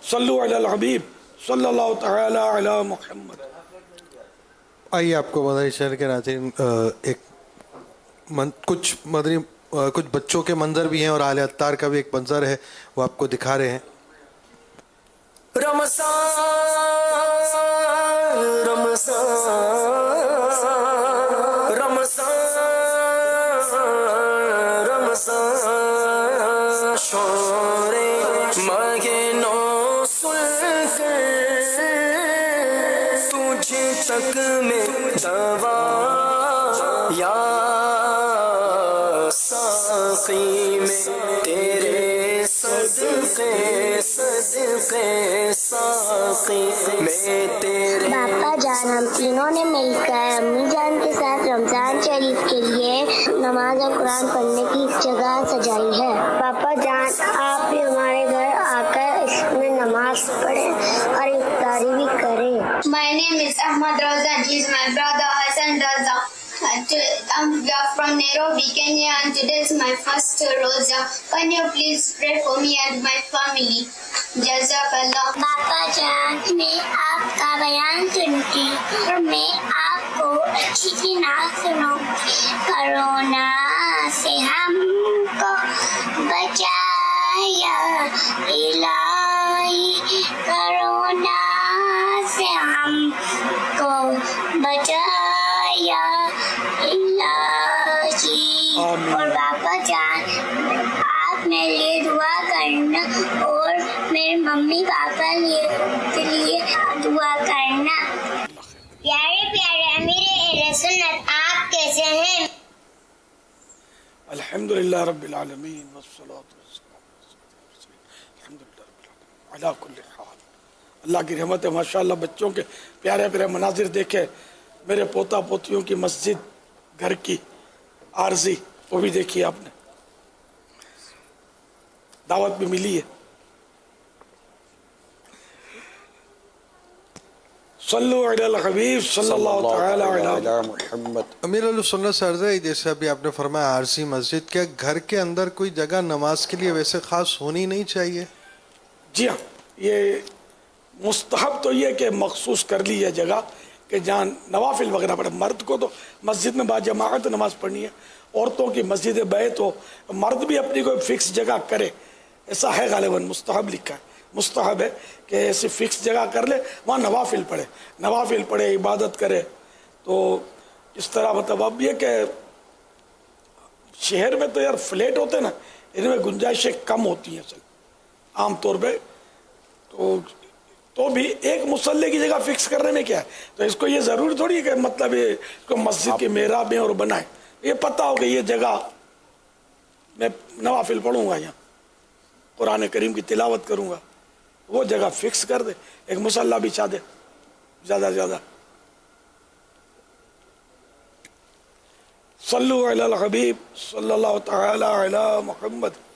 صلو علی الحبیب صلی اللہ تعالی علی محمد۔ آئیے آپ کو مدنی چینل کے ناظرین کچھ بچوں کے منظر بھی ہیں اور آل عطار کا بھی ایک منظر ہے، وہ آپ کو دکھا رہے ہیں۔ رمضان رمضان رمضان رمضان شور ماہ نو سن کر تجھے تک میں دوا یا ساقی میں تیرے صدقے صدقے ساقی میں تیرے۔ باپا جان ہم تینوں نے مل کر امی جان کے ساتھ رمضان شریف کے لیے نماز اور قرآن پڑھنے کی جگہ سجائی ہے۔ باپا جان آپ بھی ہمارے گھر آ کر اس میں نماز پڑھیں اور افطاری بھی کریں۔ My name is Ahmad Raza. He is my brother Hassan Raza. We are from Nairobi, Kenya, and today is my first Roza. Can you please pray for me and my family? Jazakallah. باپا جان میں آپ کا بیان سنتی اور میں آپ کو اچھی سی نعت سنوں گی۔ کرونا سے ہم کو بچایا الہی، کرونا سے ہم کو بچایا الہی۔ اور باپا جان آپ میرے لیے دعا کرنا اور میرے ممی پاپا کے لیے دعا کرنا۔ پیارے پیارے امیر اہل سنت آپ کیسے ہیں؟ الحمدللہ رب العالمین والصلاة والسلام الحمدللہ رب العالمین علی کل حال۔ اللہ کی رحمت ہے، ماشاءاللہ بچوں کے پیارے پیارے مناظر دیکھے، میرے پوتا پوتیوں کی مسجد گھر کی عارضی وہ بھی دیکھی آپ نے، دعوت بھی ملی ہے۔ صلو علی الحبیب صلی اللہ تعالی علی محمد۔ امیر السنت سے عرض ہے، جیسے ابھی آپ نے فرمایا عارضی مسجد، کیا گھر کے اندر کوئی جگہ نماز کے لیے ویسے خاص ہونی نہیں چاہیے؟ جی ہاں، یہ مستحب تو یہ کہ مخصوص کر لی ہے جگہ کہ جہاں نوافل وغیرہ پڑھے۔ مرد کو تو مسجد میں باجماعت نماز پڑھنی ہے، عورتوں کی مسجد بیت ہو، مرد بھی اپنی کوئی فکس جگہ کرے، ایسا ہے غالباً مستحب لکھا ہے، مستحب ہے کہ ایسی فکس جگہ کر لے، وہاں نوافل پڑھے عبادت کرے۔ تو اس طرح مطلب اب یہ کہ شہر میں تو یار فلیٹ ہوتے ہیں نا، ان میں گنجائشیں کم ہوتی ہیں اصل عام طور پہ، تو بھی ایک مصلی کی جگہ فکس کرنے میں کیا ہے؟ تو اس کو یہ ضروری تھوڑی ہے کہ مطلب یہ اس کو مسجد کے محراب میں اور بنائے، یہ پتہ ہو کہ یہ جگہ میں نوافل پڑھوں گا، یہاں قرآن کریم کی تلاوت کروں گا، وہ جگہ فکس کر دے، ایک مصلی بچھا دے زیادہ سے زیادہ۔ صلو علی الحبیب صلی اللہ تعالی علی محمد۔